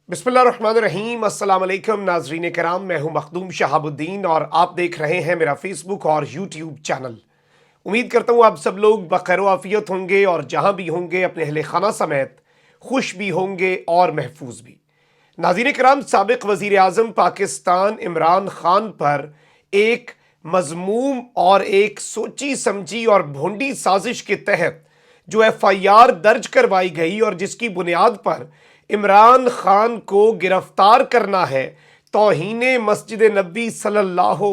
बिस्मिल्लाहिर्रहमानिर्रहीम। अस्सलाम वालेकुम नाजरीन कराम, मैं हूं मखदूम शहाबुद्दीन और आप देख रहे हैं मेरा फेसबुक और यूट्यूब चैनल। उम्मीद करता हूं आप सब लोग बखैर आफियत होंगे और जहां भी होंगे अपने अहले खाना समेत खुश भी होंगे और महफूज भी। नाज़रीन कराम, साबिक वज़ीर आज़म पाकिस्तान इमरान खान पर एक मज़मूम और एक सोची समझी और भोंडी साजिश के तहत जो FIR दर्ज करवाई गई और जिसकी बुनियाद पर इमरान खान को गिरफ्तार करना है, तौहीन मस्जिद नबी सल्लल्लाहु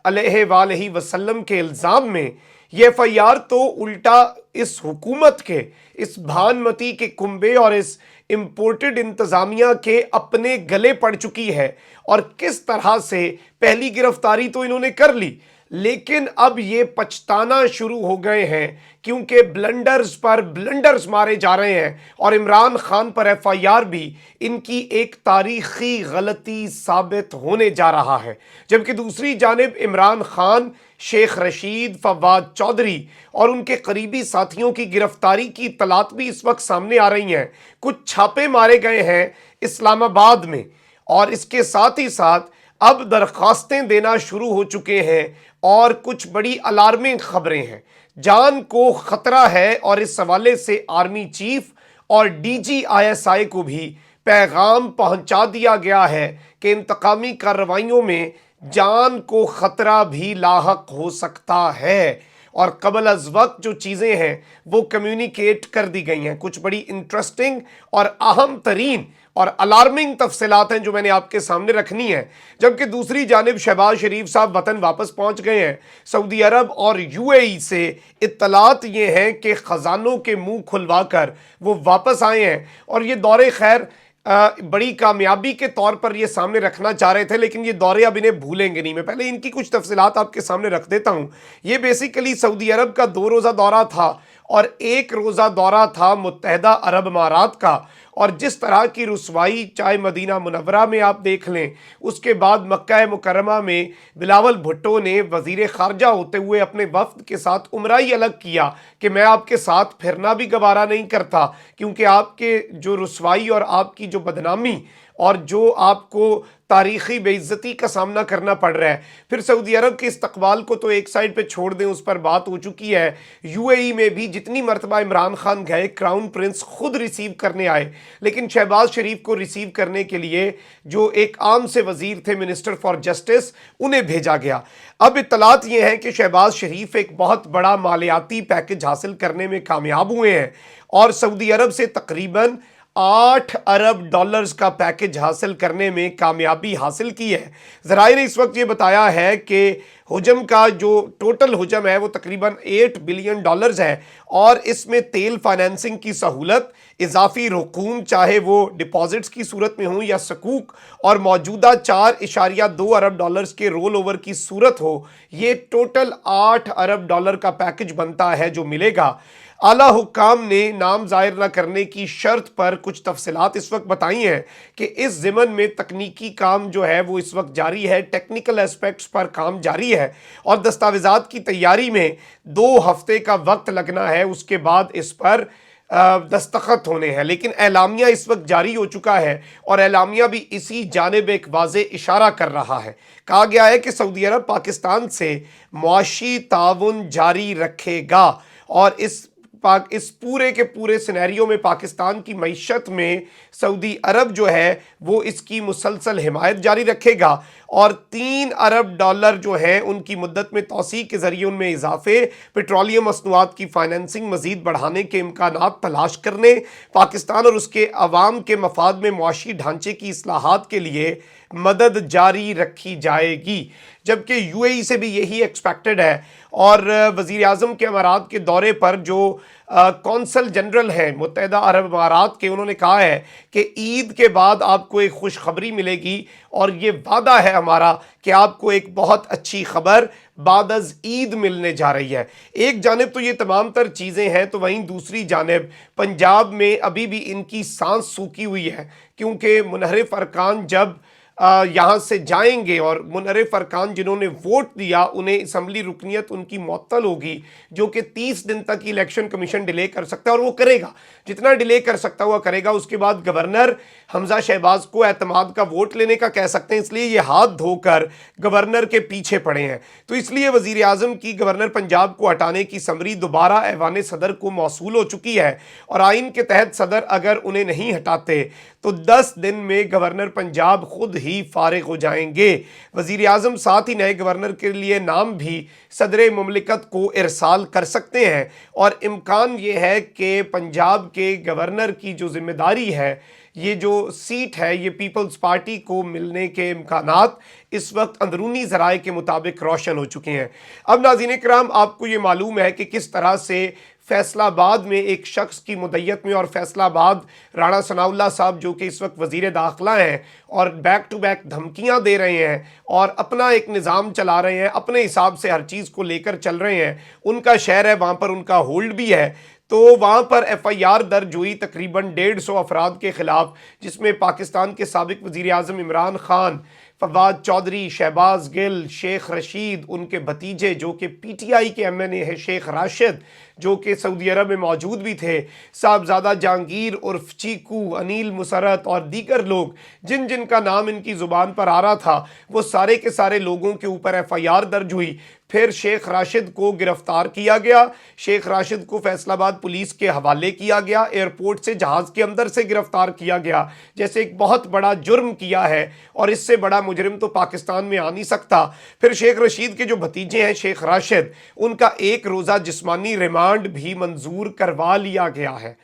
अलैहि वसल्लम के इल्ज़ाम में ये FIR तो उल्टा इस हुकूमत के, इस भानमती के कुंबे और इस इम्पोर्टेड इंतज़ामिया के अपने गले पड़ चुकी है। और किस तरह से पहली गिरफ्तारी तो इन्होंने कर ली, लेकिन अब ये पछताना शुरू हो गए हैं क्योंकि ब्लंडर्स पर ब्लंडर्स मारे जा रहे हैं और इमरान खान पर FIR भी इनकी एक तारीखी गलती साबित होने जा रहा है। जबकि दूसरी जानिब इमरान खान, शेख रशीद, फवाद चौधरी और उनके करीबी साथियों की गिरफ्तारी की इत्तलात भी इस वक्त सामने आ रही हैं। कुछ छापे मारे गए हैं इस्लामाबाद में और इसके साथ ही साथ अब दरखास्तें देना शुरू हो चुके हैं और कुछ बड़ी अलार्मिंग खबरें हैं। जान को खतरा है और इस हवाले से आर्मी चीफ और DG ISI को भी पैगाम पहुंचा दिया गया है कि इंतकामी कार्रवाइयों में जान को खतरा भी लाहक हो सकता है और कबल अज वक्त जो चीज़ें हैं वो कम्युनिकेट कर दी गई हैं। कुछ बड़ी इंटरेस्टिंग और अहम तरीन और अलार्मिंग तफसीलात हैं जो मैंने आपके सामने रखनी है। जबकि दूसरी जानिब शहबाज शरीफ साहब वतन वापस पहुंच गए हैं। सऊदी अरब और UAE से इत्तलात ये हैं कि ख़जानों के मुंह खुलवा कर वो वापस आए हैं और ये दौरे खैर बड़ी कामयाबी के तौर पर ये सामने रखना चाह रहे थे, लेकिन ये दौरे अब इन्हें भूलेंगे नहीं। मैं पहले इनकी कुछ तफसीलात आपके सामने रख देता हूँ। ये बेसिकली सऊदी अरब का 2 रोज़ा दौरा था और 1 रोज़ा दौरा था मुत्तहदा अरब अमारात का। और जिस तरह की रुसवाई चाहे मदीना मुनव्वरा में आप देख लें, उसके बाद मक्का मुकर्रमा में बिलावल भुट्टो ने वज़ीर ख़ारजा होते हुए अपने वफ्द के साथ उम्रा ही अलग किया कि मैं आपके साथ फिरना भी गवारा नहीं करता क्योंकि आपके जो रुसवाई और आपकी जो बदनामी और जो आपको तारीख़ी बेइज्जती का सामना करना पड़ रहा है। फिर सऊदी अरब के इस्तकबाल को तो एक साइड पे छोड़ दें, उस पर बात हो चुकी है। UAE में भी जितनी मरतबा इमरान खान गए, क्राउन प्रिंस खुद रिसीव करने आए, लेकिन शहबाज शरीफ को रिसीव करने के लिए जो एक आम से वजीर थे, मिनिस्टर फॉर जस्टिस, उन्हें भेजा गया। अब इत्तलात ये हैं कि शहबाज शरीफ एक बहुत बड़ा मालियाती पैकेज हासिल करने में कामयाब हुए हैं और सऊदी अरब से तकरीबन 8 अरब डॉलर्स का पैकेज हासिल करने में कामयाबी हासिल की है। ज़राए ने इस वक्त ये बताया है कि हुजम का जो टोटल हुजम है वो तकरीबन 8 बिलियन डॉलर्स है और इसमें तेल फाइनेंसिंग की सहूलत, इजाफी रकूम चाहे वो डिपॉजिट्स की सूरत में हो या सकूक, और मौजूदा 4.2 अरब डॉलर्स के रोल ओवर की सूरत हो, ये टोटल 8 अरब डॉलर का पैकेज बनता है जो मिलेगा। आला हुक्काम ने नाम ज़ाहिर न करने की शर्त पर कुछ तफसीलात इस वक्त बताई हैं कि इस ज़िमन में तकनीकी काम जो है वो इस वक्त जारी है, टेक्निकल एस्पेक्ट्स पर काम जारी है और दस्तावेज़ात की तैयारी में 2 हफ्ते का वक्त लगना है, उसके बाद इस पर दस्तखत होने हैं। लेकिन एलामिया इस वक्त जारी हो चुका है और एलामिया भी इसी जानिब एक वाज़े इशारा कर रहा है। कहा गया है कि सऊदी अरब पाकिस्तान से मुआशी ताउन जारी रखेगा और इस पूरे के पूरे सिनेरियो में पाकिस्तान की मईशत में सऊदी अरब जो है वो इसकी मुसलसल हिमायत जारी रखेगा और 3 अरब डॉलर जो है उनकी मुद्दत में तौसी के ज़रिए उनमें इजाफे, पेट्रोलियम मसनूआत की फाइनेंसिंग मज़ीद बढ़ाने के इम्कानात तलाश करने, पाकिस्तान और उसके अवाम के मफाद में मुआशी ढांचे की इस्लाहात के लिए मदद जारी रखी जाएगी। जबकि UAE से भी यही एक्सपेक्टेड है और वज़ीर आज़म के अमारात के दौरे पर जो कौंसल जनरल हैं मुत्तहदा अरब अमारात के, उन्होंने कहा है कि ईद के बाद आपको एक खुशखबरी मिलेगी और ये वादा है हमारा कि आपको एक बहुत अच्छी खबर बाद अज़ ईद मिलने जा रही है। एक जानिब तो ये तमाम तर चीज़ें हैं, तो वहीं दूसरी जानिब पंजाब में अभी भी इनकी सांस सूखी हुई है क्योंकि मुनहरिफ अरकान जब यहाँ से जाएंगे और मुनर्रिफ अरकान जिन्होंने वोट दिया उन्हें असम्बली रुकनियत उनकी मुअत्तल होगी, जो कि 30 दिन तक इलेक्शन कमीशन डिले कर सकता है, और वो करेगा, जितना डिले कर सकता हुआ करेगा। उसके बाद गवर्नर हमजा शहबाज को एतमाद का वोट लेने का कह सकते हैं, इसलिए ये हाथ धोकर गवर्नर के पीछे पड़े हैं। तो इसलिए वजीर आज़म की गवर्नर पंजाब को हटाने की समरी दोबारा ऐवान सदर को मौसूल हो चुकी है, और आइन के तहत सदर अगर उन्हें नहीं हटाते तो 10 दिन में गवर्नर पंजाब खुद ही फारिग हो जाएंगे। वजीर आज़म साथ ही नए गवर्नर के लिए नाम भी सदर मुमलिकत को इरसाल कर सकते हैं, और इम्कान ये है कि पंजाब के गवर्नर की जो जिम्मेदारी है, ये जो सीट है, ये पीपल्स पार्टी को मिलने के इम्कानात इस वक्त अंदरूनी ज़राए के मुताबिक रोशन हो चुके हैं। अब नाज़रीन इकराम, आपको ये मालूम है कि किस तरह से फैसलाबाद में एक शख्स की मुद्दत में, और फैसलाबाद राणा सनाउल्लाह साहब जो कि इस वक्त वज़ीर दाखिला हैं और बैक टू बैक धमकियां दे रहे हैं और अपना एक निज़ाम चला रहे हैं, अपने हिसाब से हर चीज़ को लेकर चल रहे हैं, उनका शहर है, वहाँ पर उनका होल्ड भी है। तो वहाँ पर FIR दर्ज हुई तकरीबन 150 अफराद के ख़िलाफ़, जिसमें पाकिस्तान के साबिक़ वज़ीर आज़म इमरान ख़ान, फवाद चौधरी, शहबाज गिल, शेख रशीद, उनके भतीजे जो कि PTI के MNA है शेख राशिद, जो कि सऊदी अरब में मौजूद भी थे, साहबजादा जहांगीर उर्फ चीकू, अनिल मुसरत और दीगर लोग जिन जिन का नाम इनकी ज़ुबान पर आ रहा था, वो सारे के सारे लोगों के ऊपर FIR दर्ज हुई। फिर शेख राशिद को गिरफ्तार किया गया, शेख राशिद को फैसलाबाद पुलिस के हवाले किया गया, एयरपोर्ट से जहाज़ के अंदर से गिरफ्तार किया गया, जैसे एक बहुत बड़ा जुर्म किया है और इससे बड़ा मुजरिम तो पाकिस्तान में आ नहीं सकता। फिर शेख रशीद के जो भतीजे हैं शेख राशिद, उनका 1 रोज़ा जिस्मानी रिमांड भी मंजूर करवा लिया गया है।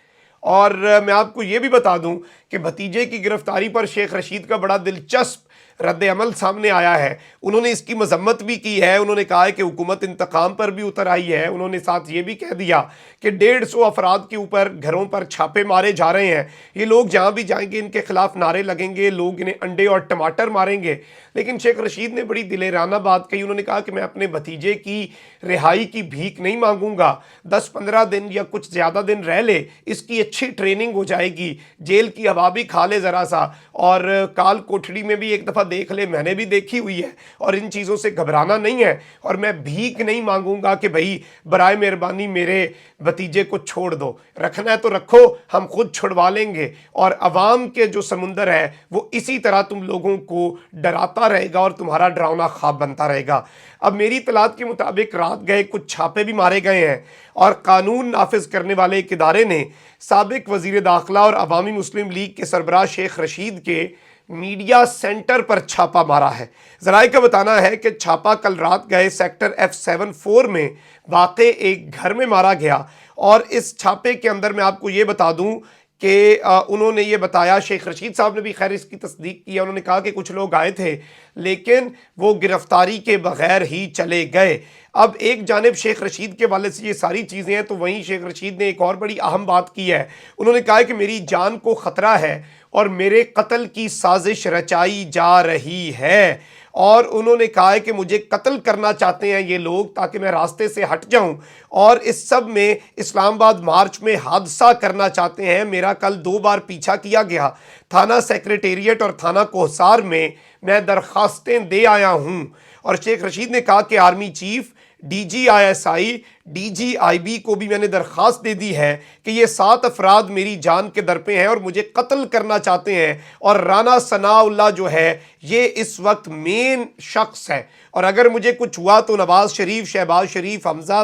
और मैं आपको ये भी बता दूं कि भतीजे की गिरफ्तारी पर शेख रशीद का बड़ा दिलचस्प रद्द अमल सामने आया है। उन्होंने इसकी मजम्मत भी की है, उन्होंने कहा है कि हुकूमत इंतकाम पर भी उतर आई है। उन्होंने साथ ये भी कह दिया कि 150 अफराद के ऊपर घरों पर छापे मारे जा रहे हैं, ये लोग जहाँ भी जाएंगे इनके खिलाफ नारे लगेंगे, लोग इन्हें अंडे और टमाटर मारेंगे। लेकिन शेख रशीद ने बड़ी दिलेराना बात कही, उन्होंने कहा कि मैं अपने भतीजे की रिहाई की भीख नहीं मांगूंगा, 10-15 दिन या कुछ ज़्यादा दिन रह ले, इसकी अच्छी ट्रेनिंग हो जाएगी, जेल की हवा भी खा ले ज़रा सा, और काल कोठड़ी में भी एक दफ़ा देख ले, मैंने भी देखी हुई है, और इन चीज़ों से घबराना नहीं है, और मैं भीख नहीं मांगूंगा कि भाई बराए मेहरबानी मेरे भतीजे को छोड़ दो, रखना है तो रखो, हम खुद छुड़वा लेंगे। और अवाम के जो समुंदर है वो इसी तरह तुम लोगों को डराता रहेगा और तुम्हारा डरावना ख्वाब बनता रहेगा। अब मेरी इतलात के मुताबिक रात गए कुछ छापे भी मारे गए हैं, और कानून नाफिज करने वाले एक इदारे ने साबिक वजीर दाखिला और अवामी मुस्लिम लीग के सरबराह शेख रशीद के मीडिया सेंटर पर छापा मारा है। ज़राए का बताना है कि छापा कल रात गए सेक्टर F74 में वाक़े एक घर में मारा गया, और इस छापे के अंदर मैं आपको ये बता दूं कि उन्होंने ये बताया, शेख रशीद साहब ने भी खैर इसकी तस्दीक की है, उन्होंने कहा कि कुछ लोग आए थे लेकिन वो गिरफ्तारी के बगैर ही चले गए। अब एक जानिब शेख रशीद के वाले से ये सारी चीज़ें हैं, तो वहीं शेख रशीद ने एक और बड़ी अहम बात की है। उन्होंने कहा कि मेरी जान को ख़तरा है और मेरे कत्ल की साजिश रचाई जा रही है, और उन्होंने कहा है कि मुझे कत्ल करना चाहते हैं ये लोग ताकि मैं रास्ते से हट जाऊं, और इस सब में इस्लामाबाद मार्च में हादसा करना चाहते हैं। मेरा कल 2 बार पीछा किया गया, थाना सेक्रेटेरिएट और थाना कोहसार में मैं दरख्वास्तें दे आया हूं। और शेख रशीद ने कहा कि आर्मी चीफ, DGISI, DGIB को भी मैंने दरख्वास्त दे दी है कि ये 7 अफराद मेरी जान के दर पे हैं और मुझे कत्ल करना चाहते हैं, और राना सनाउल्लाह जो है ये इस वक्त मेन शख्स है, और अगर मुझे कुछ हुआ तो नवाज शरीफ, शहबाज शरीफ, हमजा,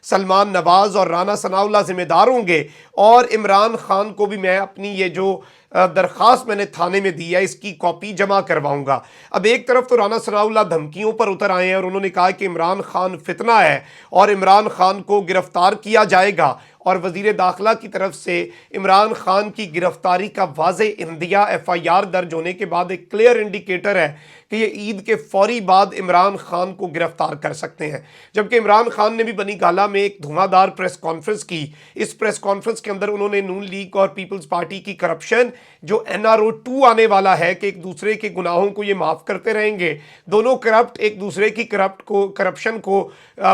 सलमान नवाज और राना सनाउल्लाह जिम्मेदार होंगे। और इमरान खान को भी मैं अपनी ये जो दरख्वास्त मैंने थाने में दी है इसकी कॉपी जमा करवाऊंगा। अब एक तरफ तो राना सनाउल्लाह धमकियों पर उतर आए हैं और उन्होंने कहा कि इमरान खान फितना है और इमरान खान को गिरफ्तार किया जाएगा, और वजीर दाखिला की तरफ से इमरान खान की गिरफ्तारी का वाज़े इंदिया FIR दर्ज होने के बाद एक क्लियर इंडिकेटर है कि ये ईद के फौरी बाद इमरान खान को गिरफ्तार कर सकते हैं। जबकि इमरान खान ने भी बनी गाला में एक धुआंधार प्रेस कॉन्फ्रेंस की। इस प्रेस कॉन्फ्रेंस के अंदर उन्होंने नून लीग और पीपल्स पार्टी की करप्शन, जो NRO 2 आने वाला है कि एक दूसरे के गुनाहों को ये माफ़ करते रहेंगे, दोनों करप्ट एक दूसरे की करप्शन को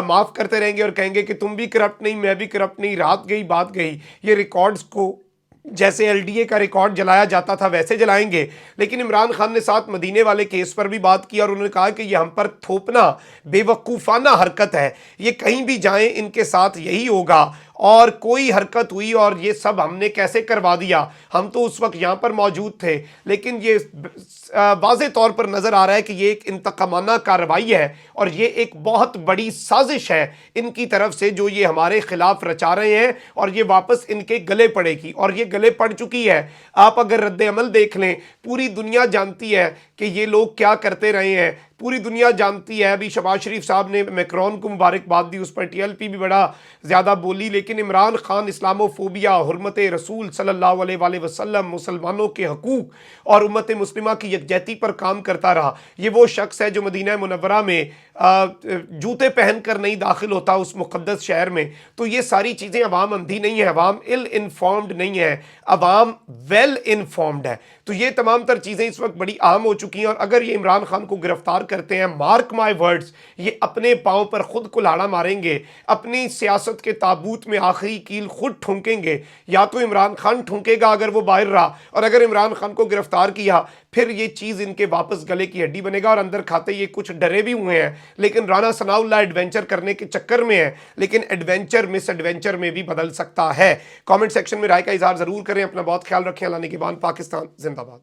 माफ़ करते रहेंगे और कहेंगे कि तुम भी करप्ट नहीं, मैं भी करप्ट नहीं, रात गई बात गई, ये रिकॉर्ड्स को जैसे एलडीए का रिकॉर्ड जलाया जाता था वैसे जलाएंगे। लेकिन इमरान खान ने साथ मदीने वाले केस पर भी बात की और उन्होंने कहा कि ये हम पर थोपना बेवकूफ़ाना हरकत है, ये कहीं भी जाएं इनके साथ यही होगा, और कोई हरकत हुई और ये सब हमने कैसे करवा दिया, हम तो उस वक्त यहाँ पर मौजूद थे। लेकिन ये वाज़े तौर पर नज़र आ रहा है कि ये एक इंतकामाना कार्रवाई है और ये एक बहुत बड़ी साजिश है इनकी तरफ से जो ये हमारे खिलाफ रचा रहे हैं, और ये वापस इनके गले पड़ेगी और ये गले पड़ चुकी है। आप अगर रद्द अमल देख लें, पूरी दुनिया जानती है कि ये लोग क्या करते रहे हैं, पूरी दुनिया जानती है। अभी शहबाज शरीफ साहब ने मैक्रोन को मुबारकबाद दी, उस पर टीएलपी भी बड़ा ज़्यादा बोली, लेकिन इमरान खान इस्लामोफोबिया, हुर्मत रसूल सल्लल्लाहु अलैहि वसल्लम, मुसलमानों के हकूक़ और उम्मत मुस्लिमा की यकजहती पर काम करता रहा। ये वो शख्स है जो मदीना मुनव्वरा में जूते पहन कर नहीं दाखिल होता उस मुक़द्दस शहर में। तो ये सारी चीज़ें अवाम अंधी नहीं है, अवाम इल इन्फॉर्म्ड नहीं है, अवाम वेल इन्फॉर्म्ड है। तो ये तमाम तर चीज़ें इस वक्त बड़ी अहम हो चुकी हैं, और अगर ये इमरान खान को गिरफ्तार करते हैं, मार्क माई वर्ड्स, ये अपने पाँव पर खुद कुल्हाड़ा मारेंगे, अपनी सियासत के ताबूत में आखिरी कील खुद ठुंकेंगे। या तो इमरान खान ठुंकेगा अगर वो बाहर रहा, और अगर इमरान खान को गिरफ्तार किया फिर ये चीज़ इनके वापस गले की हड्डी बनेगा, और अंदर खाते ये कुछ डरे भी हुए हैं, लेकिन राना सनाउल्लाह एडवेंचर करने के चक्कर में है, लेकिन एडवेंचर मिस एडवेंचर में भी बदल सकता है। कमेंट सेक्शन में राय का इजहार ज़रूर करें। अपना बहुत ख्याल रखें। अल्लाह निगहबान। पाकिस्तान जिंदाबाद।